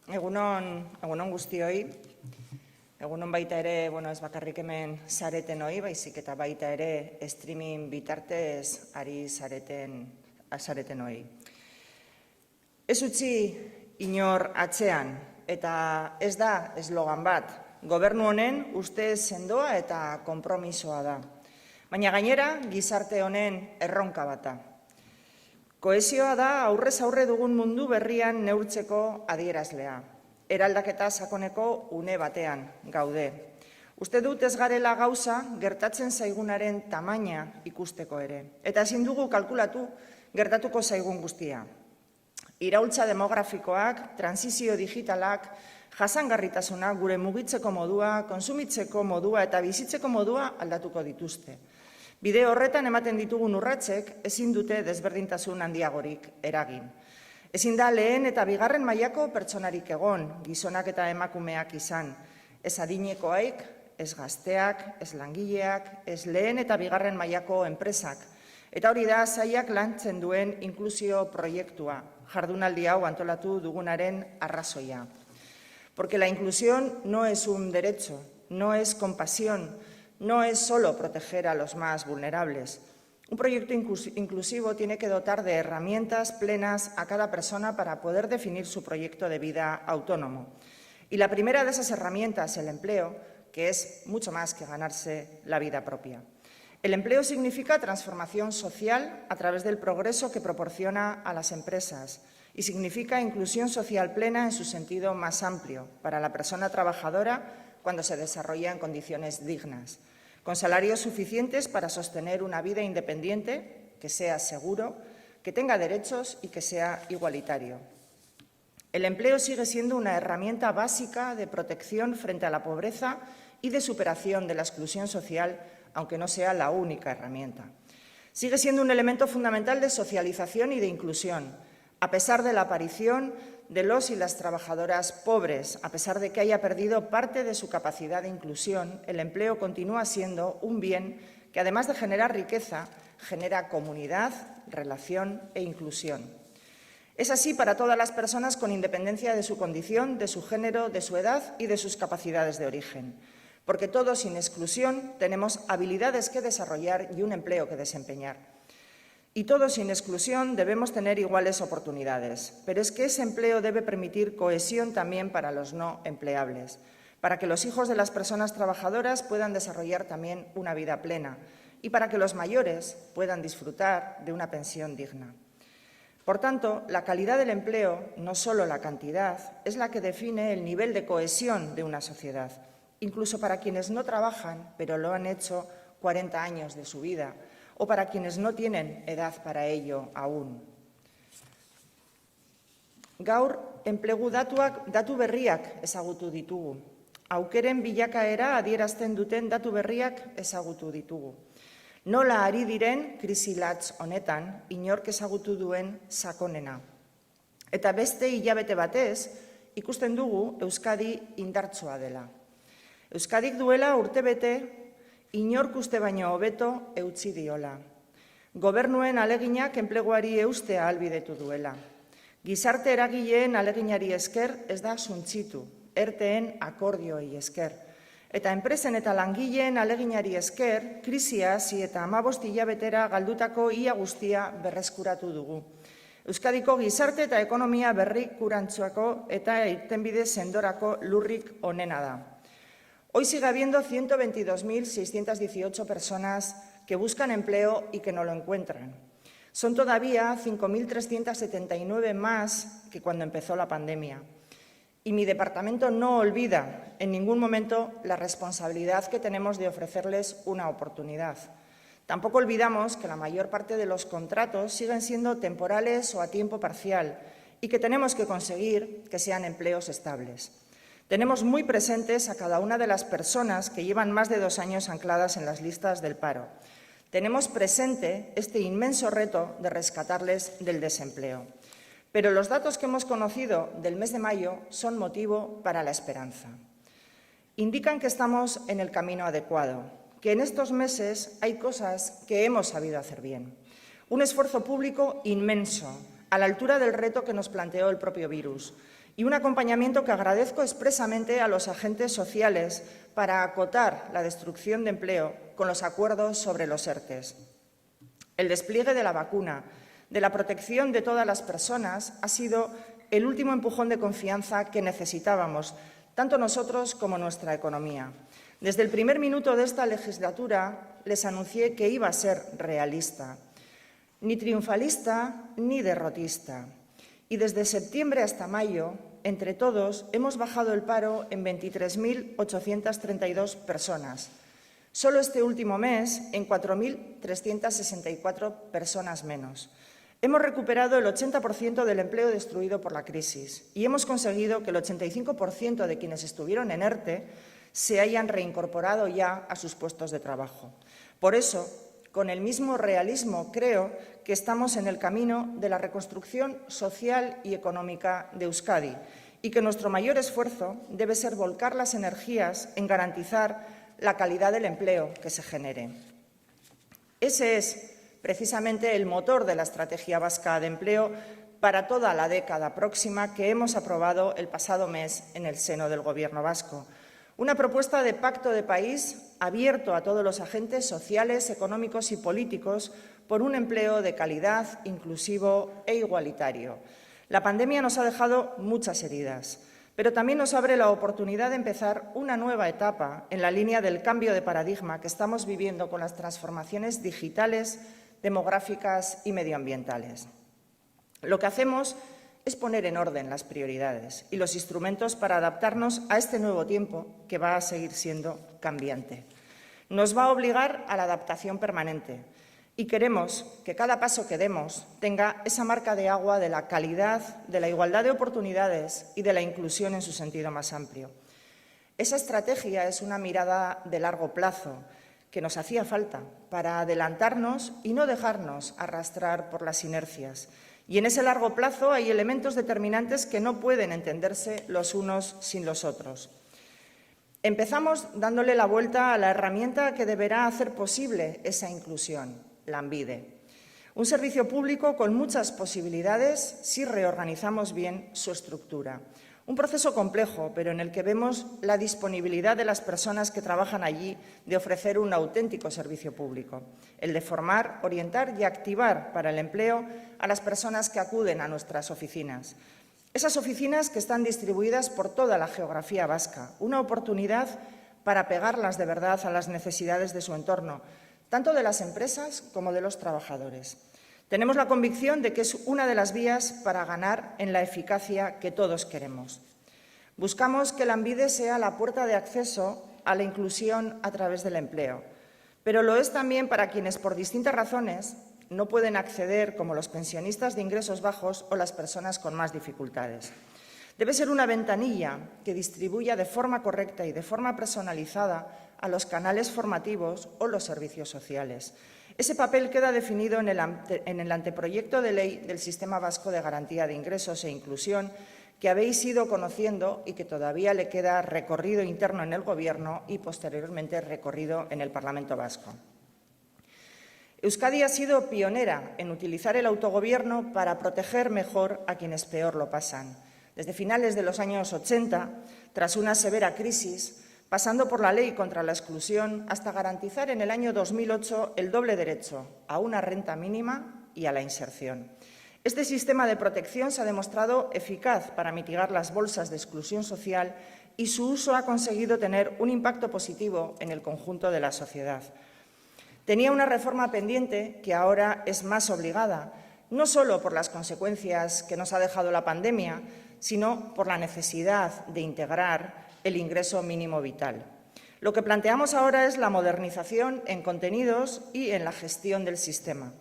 Egunon guztioi, egunon baita ere, ez bakarrik hemen zareten hori, baizik eta baita ere streaming bitartez ari zareten hori. Ez utzi inor atzean, eta ez da eslogan bat, gobernu honen uste sendoa eta konpromisoa da. Baina gainera, gizarte honen erronka bata. Kohesioa da aurrez aurre dugun mundu berrian neurtzeko adierazlea. Eraldaketa sakoneko une batean gaude. Uste dut ez garela gauza gertatzen zaigunaren tamaina ikusteko ere. Eta ezin dugu kalkulatu gertatuko zaigun guztia. Iraultza demografikoak, transizio digitalak, jasangarritasuna, gure mugitzeko modua, konsumitzeko modua eta bizitzeko modua aldatuko dituzte. Bide horretan ematen ditugun urratsek ezin dute desberdintasun handiagorik eragin. Ezin da lehen eta bigarren mailako pertsonarik egon, gizonak eta emakumeak izan. Ez adinekoaik, ez gazteak, ez langileak, ez lehen eta bigarren mailako enpresak. Eta hori da sailak lantzen duen inklusio proiektua, jardunaldi hau antolatu dugunaren arrazoia. Porque la inclusión no es un derecho, no es compasión, no es solo proteger a los más vulnerables. Un proyecto inclusivo tiene que dotar de herramientas plenas a cada persona para poder definir su proyecto de vida autónomo. Y la primera de esas herramientas, el empleo, que es mucho más que ganarse la vida propia. El empleo significa transformación social a través del progreso que proporciona a las empresas y significa inclusión social plena en su sentido más amplio para la persona trabajadora cuando se desarrolla en condiciones dignas, con salarios suficientes para sostener una vida independiente, que sea seguro, que tenga derechos y que sea igualitario. El empleo sigue siendo una herramienta básica de protección frente a la pobreza y de superación de la exclusión social, aunque no sea la única herramienta. Sigue siendo un elemento fundamental de socialización y de inclusión, a pesar de la aparición de los y las trabajadoras pobres. A pesar de que haya perdido parte de su capacidad de inclusión, el empleo continúa siendo un bien que, además de generar riqueza, genera comunidad, relación e inclusión. Es así para todas las personas con independencia de su condición, de su género, de su edad y de sus capacidades de origen. Porque todos, sin exclusión, tenemos habilidades que desarrollar y un empleo que desempeñar. Y todos, sin exclusión, debemos tener iguales oportunidades. Pero es que ese empleo debe permitir cohesión también para los no empleables, para que los hijos de las personas trabajadoras puedan desarrollar también una vida plena y para que los mayores puedan disfrutar de una pensión digna. Por tanto, la calidad del empleo, no solo la cantidad, es la que define el nivel de cohesión de una sociedad, incluso para quienes no trabajan, pero lo han hecho 40 años de su vida, o para quienes no tienen edad para ello aún. Gaur, enplegu datu berriak ezagutu ditugu. Aukeren bilakaera adierazten duten datu berriak ezagutu ditugu. Nola ari diren krisi latz honetan inork ezagutu duen sakonena. Eta beste hilabete batez, ikusten dugu Euskadi indartsua dela. Euskadik duela urtebete inork uste baino hobeto eutsi diola. Gobernuen aleginak enpleguari eustea ahalbidetu duela. Gizarte eragileen aleginari esker ez da suntsitu, erteen akordioei esker. Eta enpresen eta langileen aleginari esker, krisia hasi eta 15 hilabetera galdutako ia guztia berreskuratu dugu. Euskadiko gizarte eta ekonomia berrikurantzuako eta irtenbide sendorako lurrik onena da. Hoy sigue habiendo 122.618 personas que buscan empleo y que no lo encuentran. Son todavía 5.379 más que cuando empezó la pandemia. Y mi departamento no olvida en ningún momento la responsabilidad que tenemos de ofrecerles una oportunidad. Tampoco olvidamos que la mayor parte de los contratos siguen siendo temporales o a tiempo parcial y que tenemos que conseguir que sean empleos estables. Tenemos muy presentes a cada una de las personas que llevan más de 2 años ancladas en las listas del paro. Tenemos presente este inmenso reto de rescatarles del desempleo. Pero los datos que hemos conocido del mes de mayo son motivo para la esperanza. Indican que estamos en el camino adecuado, que en estos meses hay cosas que hemos sabido hacer bien. Un esfuerzo público inmenso, a la altura del reto que nos planteó el propio virus, y un acompañamiento que agradezco expresamente a los agentes sociales para acotar la destrucción de empleo con los acuerdos sobre los ERTE. El despliegue de la vacuna, de la protección de todas las personas, ha sido el último empujón de confianza que necesitábamos, tanto nosotros como nuestra economía. Desde el primer minuto de esta legislatura les anuncié que iba a ser realista, ni triunfalista ni derrotista. Y desde septiembre hasta mayo, entre todos, hemos bajado el paro en 23.832 personas. Solo este último mes, en 4.364 personas menos. Hemos recuperado el 80% del empleo destruido por la crisis y hemos conseguido que el 85% de quienes estuvieron en ERTE se hayan reincorporado ya a sus puestos de trabajo. Por eso, con el mismo realismo, creo que estamos en el camino de la reconstrucción social y económica de Euskadi y que nuestro mayor esfuerzo debe ser volcar las energías en garantizar la calidad del empleo que se genere. Ese es precisamente el motor de la Estrategia Vasca de Empleo para toda la década próxima que hemos aprobado el pasado mes en el seno del Gobierno vasco. Una propuesta de pacto de país abierto a todos los agentes sociales, económicos y políticos por un empleo de calidad, inclusivo e igualitario. La pandemia nos ha dejado muchas heridas, pero también nos abre la oportunidad de empezar una nueva etapa en la línea del cambio de paradigma que estamos viviendo con las transformaciones digitales, demográficas y medioambientales. Lo que hacemos es poner en orden las prioridades y los instrumentos para adaptarnos a este nuevo tiempo que va a seguir siendo cambiante. Nos va a obligar a la adaptación permanente y queremos que cada paso que demos tenga esa marca de agua de la calidad, de la igualdad de oportunidades y de la inclusión en su sentido más amplio. Esa estrategia es una mirada de largo plazo que nos hacía falta para adelantarnos y no dejarnos arrastrar por las inercias. Y en ese largo plazo hay elementos determinantes que no pueden entenderse los unos sin los otros. Empezamos dándole la vuelta a la herramienta que deberá hacer posible esa inclusión, Lanbide. Un servicio público con muchas posibilidades si reorganizamos bien su estructura. Un proceso complejo, pero en el que vemos la disponibilidad de las personas que trabajan allí de ofrecer un auténtico servicio público, el de formar, orientar y activar para el empleo a las personas que acuden a nuestras oficinas. Esas oficinas que están distribuidas por toda la geografía vasca, una oportunidad para pegarlas de verdad a las necesidades de su entorno, tanto de las empresas como de los trabajadores. Tenemos la convicción de que es una de las vías para ganar en la eficacia que todos queremos. Buscamos que Lanbide sea la puerta de acceso a la inclusión a través del empleo, pero lo es también para quienes por distintas razones no pueden acceder, como los pensionistas de ingresos bajos o las personas con más dificultades. Debe ser una ventanilla que distribuya de forma correcta y de forma personalizada a los canales formativos o los servicios sociales. Ese papel queda definido en el anteproyecto de ley del Sistema Vasco de Garantía de Ingresos e Inclusión que habéis ido conociendo y que todavía le queda recorrido interno en el Gobierno y posteriormente recorrido en el Parlamento vasco. Euskadi ha sido pionera en utilizar el autogobierno para proteger mejor a quienes peor lo pasan. Desde finales de los años 80, tras una severa crisis, pasando por la Ley contra la Exclusión, hasta garantizar en el año 2008 el doble derecho a una renta mínima y a la inserción. Este sistema de protección se ha demostrado eficaz para mitigar las bolsas de exclusión social y su uso ha conseguido tener un impacto positivo en el conjunto de la sociedad. Tenía una reforma pendiente que ahora es más obligada, no solo por las consecuencias que nos ha dejado la pandemia, sino por la necesidad de integrar el ingreso mínimo vital. Lo que planteamos ahora es la modernización en contenidos y en la gestión del sistema.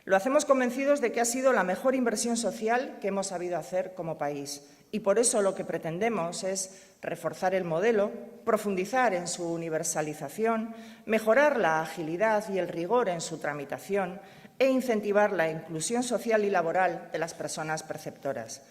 Lo hacemos convencidos de que ha sido la mejor inversión social que hemos sabido hacer como país y por eso lo que pretendemos es reforzar el modelo, profundizar en su universalización, mejorar la agilidad y el rigor en su tramitación e incentivar la inclusión social y laboral de las personas perceptoras.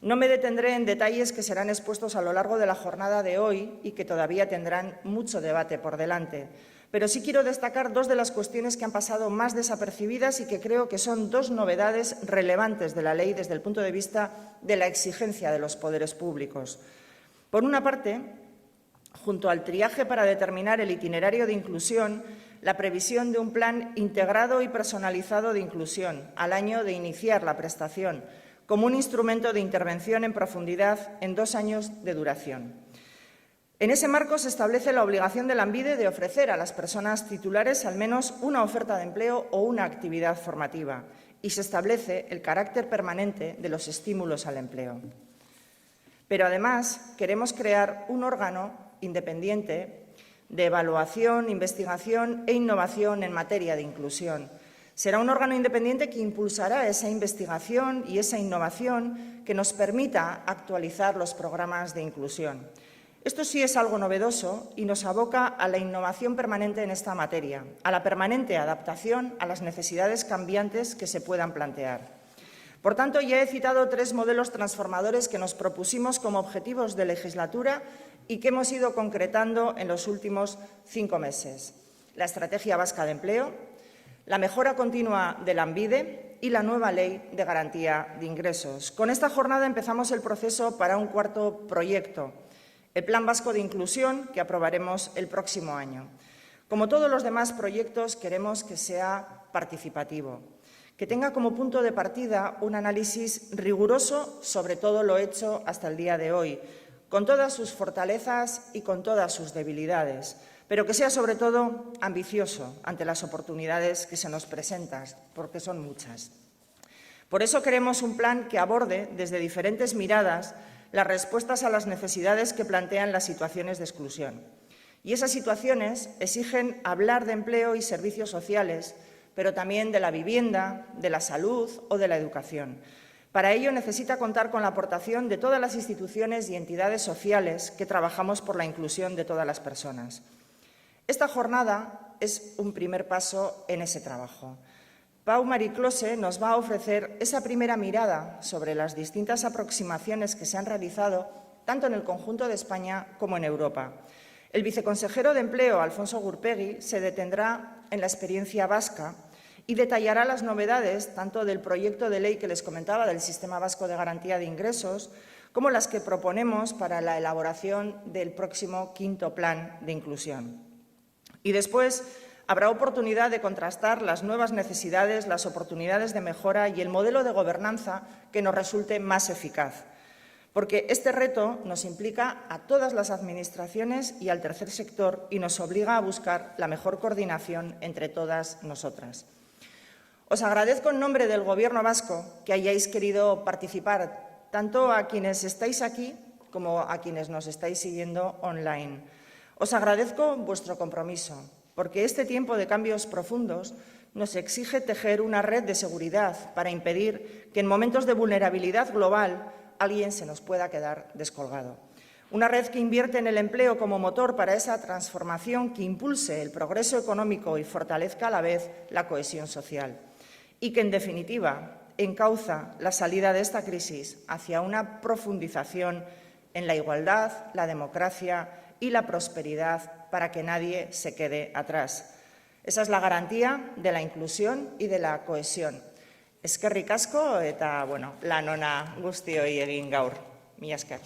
No me detendré en detalles que serán expuestos a lo largo de la jornada de hoy y que todavía tendrán mucho debate por delante, pero sí quiero destacar dos de las cuestiones que han pasado más desapercibidas y que creo que son dos novedades relevantes de la ley desde el punto de vista de la exigencia de los poderes públicos. Por una parte, junto al triaje para determinar el itinerario de inclusión, la previsión de un plan integrado y personalizado de inclusión al año de iniciar la prestación, como un instrumento de intervención en profundidad en 2 años de duración. En ese marco se establece la obligación de Lanbide de ofrecer a las personas titulares al menos una oferta de empleo o una actividad formativa y se establece el carácter permanente de los estímulos al empleo. Pero además queremos crear un órgano independiente de evaluación, investigación e innovación en materia de inclusión. Será un órgano independiente que impulsará esa investigación y esa innovación que nos permita actualizar los programas de inclusión. Esto sí es algo novedoso y nos aboca a la innovación permanente en esta materia, a la permanente adaptación a las necesidades cambiantes que se puedan plantear. Por tanto, ya he citado 3 modelos transformadores que nos propusimos como objetivos de legislatura y que hemos ido concretando en los últimos 5 meses. La Estrategia Vasca de Empleo, la mejora continua de Lanbide y la nueva Ley de Garantía de Ingresos. Con esta jornada empezamos el proceso para un cuarto proyecto, el Plan Vasco de Inclusión, que aprobaremos el próximo año. Como todos los demás proyectos, queremos que sea participativo, que tenga como punto de partida un análisis riguroso sobre todo lo hecho hasta el día de hoy, con todas sus fortalezas y con todas sus debilidades, pero que sea sobre todo ambicioso ante las oportunidades que se nos presentan, porque son muchas. Por eso queremos un plan que aborde desde diferentes miradas las respuestas a las necesidades que plantean las situaciones de exclusión. Y esas situaciones exigen hablar de empleo y servicios sociales, pero también de la vivienda, de la salud o de la educación. Para ello necesita contar con la aportación de todas las instituciones y entidades sociales que trabajamos por la inclusión de todas las personas. Esta jornada es un primer paso en ese trabajo. Pau Mariclose nos va a ofrecer esa primera mirada sobre las distintas aproximaciones que se han realizado tanto en el conjunto de España como en Europa. El viceconsejero de Empleo, Alfonso Gurpegui, se detendrá en la experiencia vasca y detallará las novedades tanto del proyecto de ley que les comentaba del Sistema Vasco de Garantía de Ingresos como las que proponemos para la elaboración del próximo 5º Plan de Inclusión. Y después habrá oportunidad de contrastar las nuevas necesidades, las oportunidades de mejora y el modelo de gobernanza que nos resulte más eficaz. Porque este reto nos implica a todas las administraciones y al tercer sector y nos obliga a buscar la mejor coordinación entre todas nosotras. Os agradezco en nombre del Gobierno vasco que hayáis querido participar, tanto a quienes estáis aquí como a quienes nos estáis siguiendo online. Os agradezco vuestro compromiso, porque este tiempo de cambios profundos nos exige tejer una red de seguridad para impedir que en momentos de vulnerabilidad global alguien se nos pueda quedar descolgado. Una red que invierte en el empleo como motor para esa transformación que impulse el progreso económico y fortalezca a la vez la cohesión social. Y que, en definitiva, encauza la salida de esta crisis hacia una profundización en la igualdad, la democracia y la prosperidad para que nadie se quede atrás. Esa es la garantía de la inclusión y de la cohesión. Eskerrik asko eta, lan ona guztioi egin gaur. Mila esker.